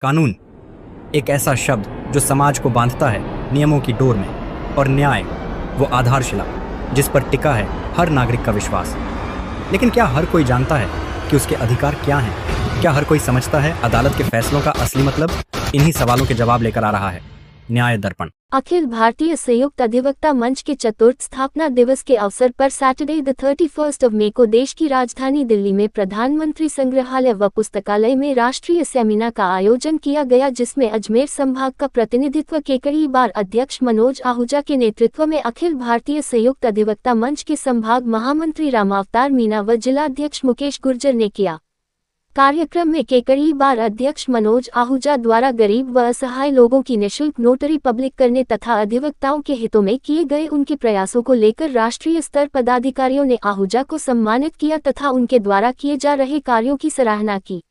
कानून एक ऐसा शब्द जो समाज को बांधता है नियमों की डोर में, और न्याय वो आधारशिला जिस पर टिका है हर नागरिक का विश्वास। लेकिन क्या हर कोई जानता है कि उसके अधिकार क्या हैं? क्या हर कोई समझता है अदालत के फैसलों का असली मतलब? इन्हीं सवालों के जवाब लेकर आ रहा है न्याय दर्पण। अखिल भारतीय संयुक्त अधिवक्ता मंच के चतुर्थ स्थापना दिवस के अवसर पर सैटरडे द 31 मई को देश की राजधानी दिल्ली में प्रधानमंत्री संग्रहालय व पुस्तकालय में राष्ट्रीय सेमिनार का आयोजन किया गया, जिसमें अजमेर संभाग का प्रतिनिधित्व केकड़ी बार अध्यक्ष मनोज आहूजा के नेतृत्व में अखिल भारतीय संयुक्त अधिवक्ता मंच के संभाग महामंत्री रामावतार मीणा व जिलाध्यक्ष मुकेश गुर्जर ने किया। कार्यक्रम में केकड़ी बार अध्यक्ष मनोज आहूजा द्वारा गरीब व असहाय लोगों की निःशुल्क नोटरी पब्लिक करने तथा अधिवक्ताओं के हितों में किए गए उनके प्रयासों को लेकर राष्ट्रीय स्तर पदाधिकारियों ने आहूजा को सम्मानित किया तथा उनके द्वारा किए जा रहे कार्यों की सराहना की।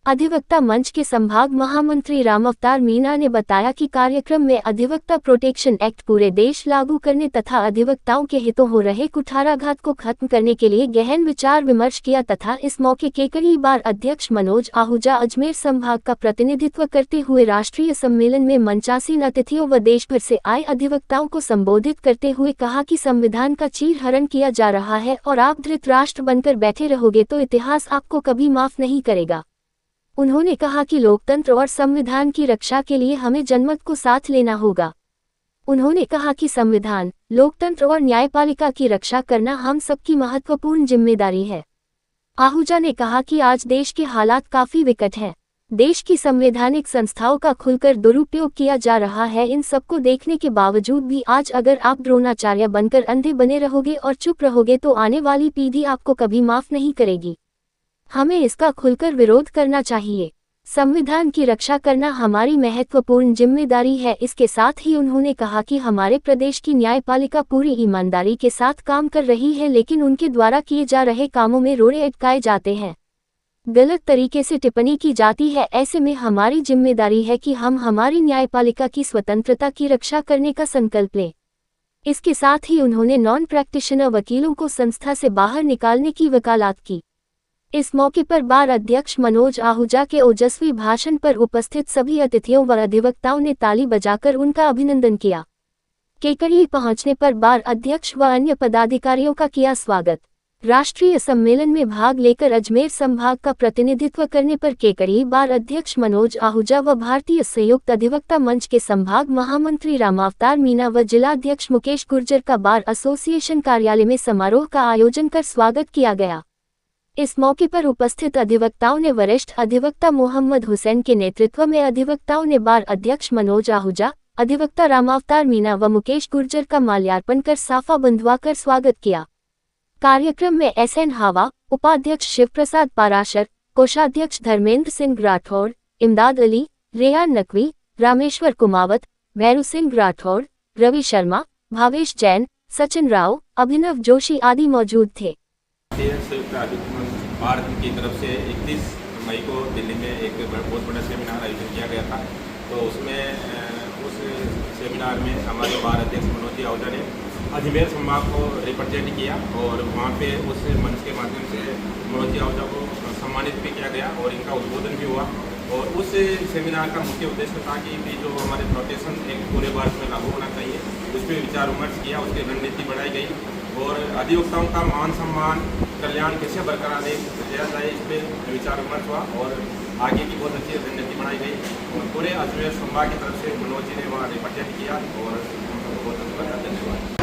अधिवक्ता मंच के संभाग महामंत्री रामावतार मीणा ने बताया कि कार्यक्रम में अधिवक्ता प्रोटेक्शन एक्ट पूरे देश लागू करने तथा अधिवक्ताओं के हितों हो रहे कुठाराघात को खत्म करने के लिए गहन विचार विमर्श किया तथा इस मौके केकड़ी बार अध्यक्ष मनोज आहूजा अजमेर संभाग का प्रतिनिधित्व करते हुए राष्ट्रीय सम्मेलन में मंचासीन अतिथियों व देश भर से आए अधिवक्ताओं को संबोधित करते हुए कहा कि संविधान का चीरहरण किया जा रहा है और आप धृतराष्ट्र बनकर बैठे रहोगे तो इतिहास आपको कभी माफ नहीं करेगा। उन्होंने कहा कि लोकतंत्र और संविधान की रक्षा के लिए हमें जनमत को साथ लेना होगा। उन्होंने कहा कि संविधान, लोकतंत्र और न्यायपालिका की रक्षा करना हम सबकी महत्वपूर्ण जिम्मेदारी है। आहूजा ने कहा कि आज देश के हालात काफी विकट हैं। देश की संवैधानिक संस्थाओं का खुलकर दुरुपयोग किया जा रहा है। इन सबको देखने के बावजूद भी आज अगर आप द्रोणाचार्य बनकर अंधे बने रहोगे और चुप रहोगे तो आने वाली पीढ़ी आपको कभी माफ नहीं करेगी। हमें इसका खुलकर विरोध करना चाहिए। संविधान की रक्षा करना हमारी महत्वपूर्ण जिम्मेदारी है। इसके साथ ही उन्होंने कहा कि हमारे प्रदेश की न्यायपालिका पूरी ईमानदारी के साथ काम कर रही है, लेकिन उनके द्वारा किए जा रहे कामों में रोड़े अटकाए जाते हैं, गलत तरीके से टिप्पणी की जाती है। ऐसे में हमारी जिम्मेदारी है कि हम हमारी न्यायपालिका की स्वतंत्रता की रक्षा करने का संकल्प लें। इसके साथ ही उन्होंने नॉन प्रैक्टिशनर वकीलों को संस्था से बाहर निकालने की वकालत की। इस मौके पर बार अध्यक्ष मनोज आहूजा के ओजस्वी भाषण पर उपस्थित सभी अतिथियों व अधिवक्ताओं ने ताली बजाकर उनका अभिनंदन किया। केकड़ी पहुंचने पर बार अध्यक्ष व अन्य पदाधिकारियों का किया स्वागत। राष्ट्रीय सम्मेलन में भाग लेकर अजमेर संभाग का प्रतिनिधित्व करने पर केकड़ी बार अध्यक्ष मनोज आहूजा व भारतीय संयुक्त अधिवक्ता मंच के संभाग महामंत्री रामावतार मीणा व जिलाध्यक्ष मुकेश गुर्जर का बार एसोसिएशन कार्यालय में समारोह का आयोजन कर स्वागत किया गया। इस मौके पर उपस्थित अधिवक्ताओं ने वरिष्ठ अधिवक्ता मोहम्मद हुसैन के नेतृत्व में अधिवक्ताओं ने बार अध्यक्ष मनोज आहूजा, अधिवक्ता रामावतार मीणा व मुकेश गुर्जर का माल्यार्पण कर साफा बंधवाकर स्वागत किया। कार्यक्रम में SN हावा, उपाध्यक्ष शिवप्रसाद पाराशर, कोषाध्यक्ष धर्मेंद्र सिंह राठौड़, इमदाद अली, रेयान नकवी, रामेश्वर कुमावत, भैरू सिंह राठौड़, रवि शर्मा, भावेश जैन, सचिन राव, अभिनव जोशी आदि मौजूद थे। भारत की तरफ से 31 मई को दिल्ली में एक बहुत बड़ा सेमिनार आयोजन किया गया था। तो उसमें उस सेमिनार में हमारे बार अध्यक्ष मनोज आहूजा ने अजमेर संभाग को रिप्रेजेंट किया और वहाँ पे उस मंच के माध्यम से मनोज आहूजा को सम्मानित भी किया गया और इनका उद्बोधन भी हुआ। और उस सेमिनार का मुख्य उद्देश्य था कि जो हमारे प्रोटेक्शन एक्ट पूरे भारत में लागू होना चाहिए, उस पर विचार विमर्श किया, उसकी रणनीति बढ़ाई गई और अधिवक्ताओं का मान सम्मान कल्याण कैसे बरकरार किया जाए इस पर विचार विमर्श हुआ और आगे की बहुत अच्छी रणनीति बनाई गई। और पूरे अजमेर संभाग की तरफ से मनोज जी ने वहाँ रिप्रेजेंट किया और बहुत बहुत धन्यवाद।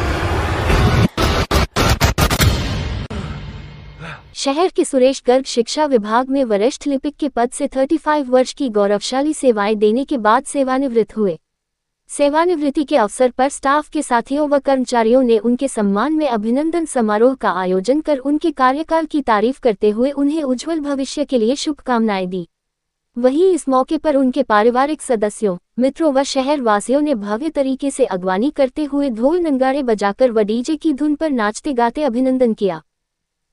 शहर के सुरेश गर्ग शिक्षा विभाग में वरिष्ठ लिपिक के पद से 35 वर्ष की गौरवशाली सेवाएं देने के बाद सेवानिवृत्त हुए। सेवानिवृत्ति के अवसर पर स्टाफ के साथियों व कर्मचारियों ने उनके सम्मान में अभिनंदन समारोह का आयोजन कर उनके कार्यकाल की तारीफ करते हुए उन्हें उज्जवल भविष्य के लिए शुभकामनाएं दी। वहीं इस मौके पर उनके पारिवारिक सदस्यों, मित्रों व शहर वासियों ने भव्य तरीके से अगवानी करते हुए ढोल नगाड़े बजाकर व डीजे की धुन पर नाचते गाते अभिनंदन किया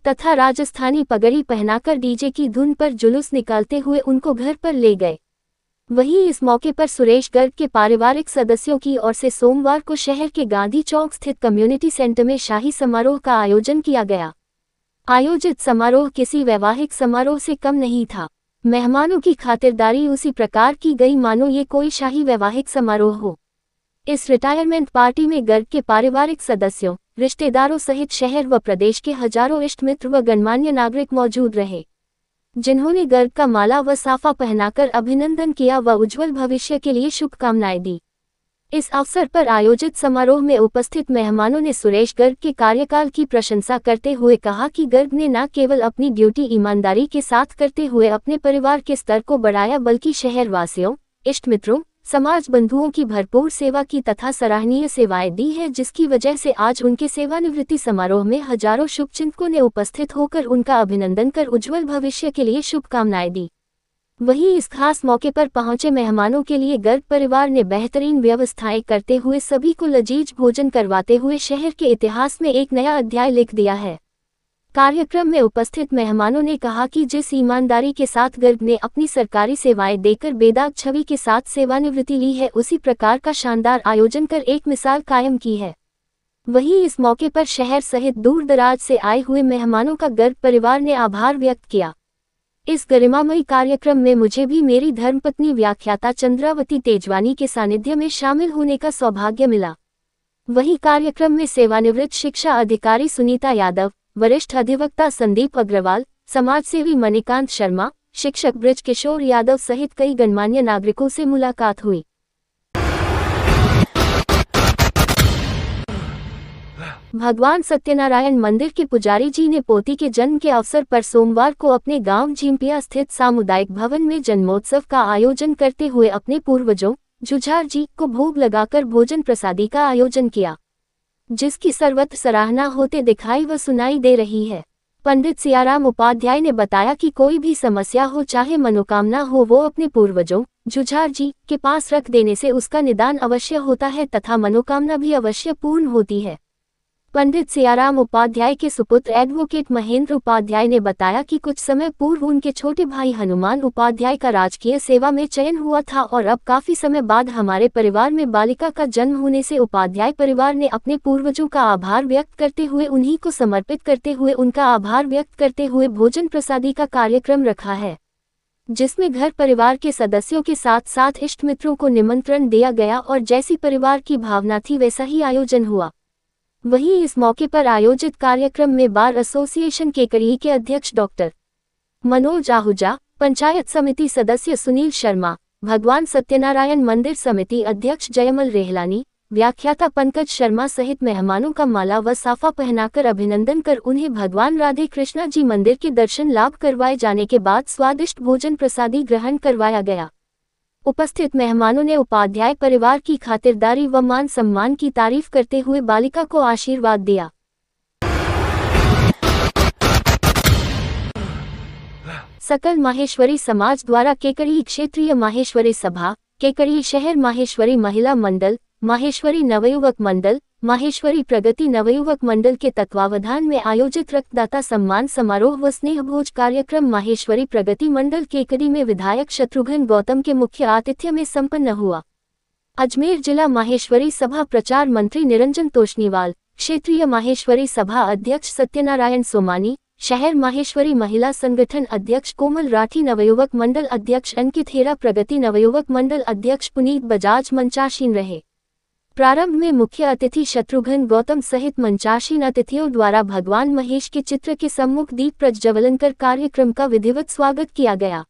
तथा राजस्थानी पगड़ी पहनाकर डीजे की धुन पर जुलूस निकालते हुए उनको घर पर ले गए। वहीं इस मौके पर सुरेश गर्ग के पारिवारिक सदस्यों की ओर से सोमवार को शहर के गांधी चौक स्थित कम्युनिटी सेंटर में शाही समारोह का आयोजन किया गया। आयोजित समारोह किसी वैवाहिक समारोह से कम नहीं था। मेहमानों की खातिरदारी उसी प्रकार की गई मानो ये कोई शाही वैवाहिक समारोह हो। इस रिटायरमेंट पार्टी में गर्ग के पारिवारिक सदस्यों, रिश्तेदारों सहित शहर व प्रदेश के हजारों इष्ट मित्र व गणमान्य नागरिक मौजूद रहे, जिन्होंने गर्ग का माला व साफा पहनाकर अभिनंदन किया व उज्जवल भविष्य के लिए शुभकामनाएं दी। इस अवसर पर आयोजित समारोह में उपस्थित मेहमानों ने सुरेश गर्ग के कार्यकाल की प्रशंसा करते हुए कहा कि गर्ग ने न केवल अपनी ड्यूटी ईमानदारी के साथ करते हुए अपने परिवार के स्तर को बढ़ाया बल्कि शहरवासियों, इष्ट मित्रों, समाज बंधुओं की भरपूर सेवा की तथा सराहनीय सेवाएं दी है, जिसकी वजह से आज उनके सेवानिवृत्ति समारोह में हजारों शुभचिंतकों ने उपस्थित होकर उनका अभिनंदन कर उज्जवल भविष्य के लिए शुभकामनाएं दी। वहीं इस खास मौके पर पहुंचे मेहमानों के लिए गर्ग परिवार ने बेहतरीन व्यवस्थाएं करते हुए सभी को लजीज भोजन करवाते हुए शहर के इतिहास में एक नया अध्याय लिख दिया है। कार्यक्रम में उपस्थित मेहमानों ने कहा कि जिस ईमानदारी के साथ गर्ग ने अपनी सरकारी सेवाएं देकर बेदाग छवि के साथ सेवानिवृत्ति ली है, उसी प्रकार का शानदार आयोजन कर एक मिसाल कायम की है। वहीं इस मौके पर शहर सहित दूर दराज से आए हुए मेहमानों का गर्ग परिवार ने आभार व्यक्त किया। इस गरिमामयी कार्यक्रम में मुझे भी मेरी धर्मपत्नी व्याख्याता चंद्रावती तेजवानी के सानिध्य में शामिल होने का सौभाग्य मिला। वहीं कार्यक्रम में सेवानिवृत्त शिक्षा अधिकारी सुनीता यादव, वरिष्ठ अधिवक्ता संदीप अग्रवाल, समाजसेवी मणिकांत शर्मा, शिक्षक ब्रज किशोर यादव सहित कई गणमान्य नागरिकों से मुलाकात हुई। भगवान सत्यनारायण मंदिर के पुजारी जी ने पोती के जन्म के अवसर पर सोमवार को अपने गांव झिंपिया स्थित सामुदायिक भवन में जन्मोत्सव का आयोजन करते हुए अपने पूर्वजों जुझार जी को भोग लगाकर भोजन प्रसादी का आयोजन किया, जिसकी सर्वत्र सराहना होते दिखाई व सुनाई दे रही है। पंडित सियाराम उपाध्याय ने बताया कि कोई भी समस्या हो चाहे मनोकामना हो, वो अपने पूर्वजों जुझार जी के पास रख देने से उसका निदान अवश्य होता है तथा मनोकामना भी अवश्य पूर्ण होती है। पंडित सियाराम उपाध्याय के सुपुत्र एडवोकेट महेंद्र उपाध्याय ने बताया कि कुछ समय पूर्व उनके छोटे भाई हनुमान उपाध्याय का राजकीय सेवा में चयन हुआ था और अब काफी समय बाद हमारे परिवार में बालिका का जन्म होने से उपाध्याय परिवार ने अपने पूर्वजों का आभार व्यक्त करते हुए उन्हीं को समर्पित करते हुए उनका आभार व्यक्त करते हुए भोजन प्रसादी का कार्यक्रम रखा है, जिसमें घर परिवार के सदस्यों के साथ साथ इष्ट मित्रों को निमंत्रण दिया गया और जैसी परिवार की भावना थी वैसा ही आयोजन हुआ। वहीं इस मौके पर आयोजित कार्यक्रम में बार एसोसिएशन केकड़ी के अध्यक्ष डॉक्टर मनोज आहूजा, पंचायत समिति सदस्य सुनील शर्मा, भगवान सत्यनारायण मंदिर समिति अध्यक्ष जयमल रेहलानी, व्याख्याता पंकज शर्मा सहित मेहमानों का माला व साफा पहनाकर अभिनंदन कर उन्हें भगवान राधे कृष्णा जी मंदिर के दर्शन लाभ करवाए जाने के बाद स्वादिष्ट भोजन प्रसादी ग्रहण करवाया गया। उपस्थित मेहमानों ने उपाध्याय परिवार की खातिरदारी व मान सम्मान की तारीफ करते हुए बालिका को आशीर्वाद दिया। सकल माहेश्वरी समाज द्वारा केकड़ी क्षेत्रीय माहेश्वरी सभा, केकड़ी शहर माहेश्वरी महिला मंडल, माहेश्वरी नवयुवक मंडल, माहेश्वरी प्रगति नवयुवक मंडल के तत्वावधान में आयोजित रक्तदाता सम्मान समारोह व स्नेह भोज कार्यक्रम माहेश्वरी प्रगति मंडल केकड़ी में विधायक शत्रुघ्न गौतम के मुख्य आतिथ्य में संपन्न हुआ। अजमेर जिला माहेश्वरी सभा प्रचार मंत्री निरंजन तोष्णीवाल, क्षेत्रीय माहेश्वरी सभा अध्यक्ष सत्यनारायण सोमानी, शहर माहेश्वरी महिला संगठन अध्यक्ष कोमल राठी, नवयुवक मंडल अध्यक्ष अंकित हेरा, प्रगति नवयुवक मंडल अध्यक्ष पुनीत बजाज मंचासीन रहे। प्रारंभ में मुख्य अतिथि शत्रुघ्न गौतम सहित मंचासीन अतिथियों द्वारा भगवान महेश के चित्र के सम्मुख दीप प्रज्वलन कर कार्यक्रम का विधिवत स्वागत किया गया।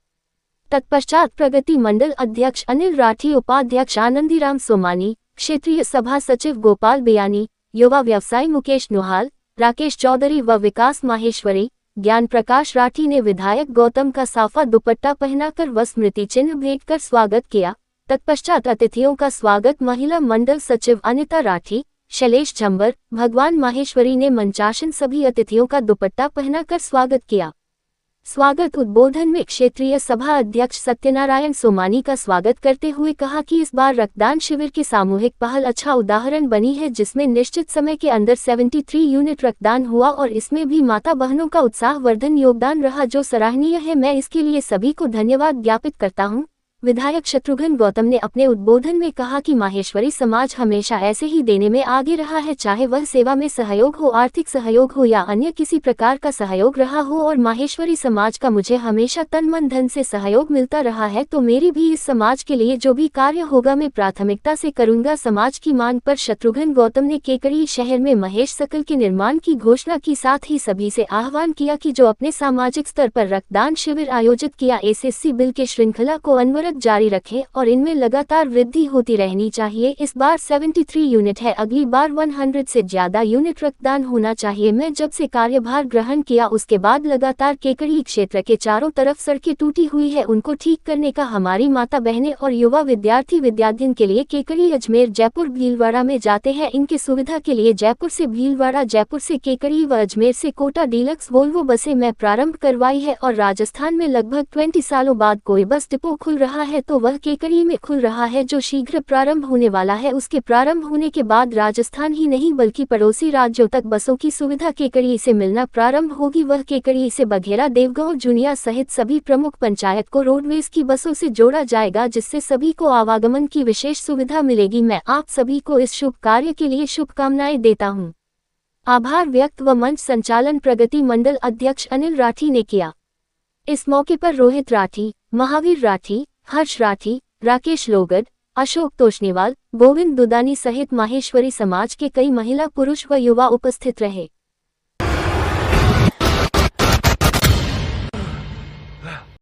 तत्पश्चात प्रगति मंडल अध्यक्ष अनिल राठी, उपाध्यक्ष आनंदीराम सोमानी, क्षेत्रीय सभा सचिव गोपाल बेयानी, युवा व्यवसायी मुकेश नोहाल, राकेश चौधरी व विकास माहेश्वरी, ज्ञान प्रकाश राठी ने विधायक गौतम का साफा दुपट्टा पहनाकर व स्मृति चिन्ह भेंट कर स्वागत किया। तत्पश्चात अतिथियों का स्वागत महिला मंडल सचिव अनिता राठी, शैलेश झंबर, भगवान माहेश्वरी ने मंचासन सभी अतिथियों का दुपट्टा पहनाकर स्वागत किया। स्वागत उद्बोधन में क्षेत्रीय सभा अध्यक्ष सत्यनारायण सोमानी का स्वागत करते हुए कहा कि इस बार रक्तदान शिविर की सामूहिक पहल अच्छा उदाहरण बनी है, जिसमें निश्चित समय के अंदर 73 यूनिट रक्तदान हुआ और इसमें भी माता बहनों का उत्साहवर्धन योगदान रहा, जो सराहनीय है। मैं इसके लिए सभी को धन्यवाद ज्ञापित करता हूं। विधायक शत्रुघ्न गौतम ने अपने उद्बोधन में कहा कि माहेश्वरी समाज हमेशा ऐसे ही देने में आगे रहा है, चाहे वह सेवा में सहयोग हो, आर्थिक सहयोग हो या अन्य किसी प्रकार का सहयोग रहा हो, और माहेश्वरी समाज का मुझे हमेशा तन मन धन से सहयोग मिलता रहा है, तो मेरी भी इस समाज के लिए जो भी कार्य होगा मैं प्राथमिकता से करूंगा। समाज की मांग पर शत्रुघ्न गौतम ने केकड़ी शहर में महेश सकल के निर्माण की घोषणा की, साथ ही सभी से आह्वान किया कि जो अपने सामाजिक स्तर पर रक्तदान शिविर आयोजित किया एसएससी बिल के श्रृंखला को अनवरत जारी रखें और इनमें लगातार वृद्धि होती रहनी चाहिए। इस बार 73 यूनिट है, अगली बार 100 से ज्यादा यूनिट रक्तदान होना चाहिए। मैं जब से कार्यभार ग्रहण किया उसके बाद लगातार केकड़ी क्षेत्र के चारों तरफ सड़कें टूटी हुई है, उनको ठीक करने का हमारी माता बहनें और युवा विद्यार्थी विद्यार्थियों के लिए केकड़ी अजमेर जयपुर भीलवाड़ा में जाते हैं। इनकी सुविधा के लिए जयपुर से भीलवाड़ा, जयपुर से केकड़ी व अजमेर से कोटा डीलक्स वोल्वो बसें मैं प्रारंभ करवाई है, और राजस्थान में लगभग 20 सालों बाद कोई बस डिपो खुल रहा है तो वह केकड़ी में खुल रहा है, जो शीघ्र प्रारंभ होने वाला है। उसके प्रारंभ होने के बाद राजस्थान ही नहीं बल्कि पड़ोसी राज्यों तक बसों की सुविधा केकड़ी से मिलना प्रारंभ होगी। वह केकड़ी से बघेरा, देवगांव, जुनिया सहित सभी प्रमुख पंचायत को रोडवेज की बसों से जोड़ा जाएगा, जिससे सभी को आवागमन की विशेष सुविधा मिलेगी। मैं आप सभी को इस शुभ कार्य के लिए शुभकामनाएं देता हूं। आभार व्यक्त व मंच संचालन प्रगति मंडल अध्यक्ष अनिल राठी ने किया। इस मौके पर रोहित राठी, महावीर राठी, हर्ष राठी, राकेश लोगड, अशोक तोशनीवाल, गोविंद दुदानी सहित माहेश्वरी समाज के कई महिला, पुरुष व युवा उपस्थित रहे।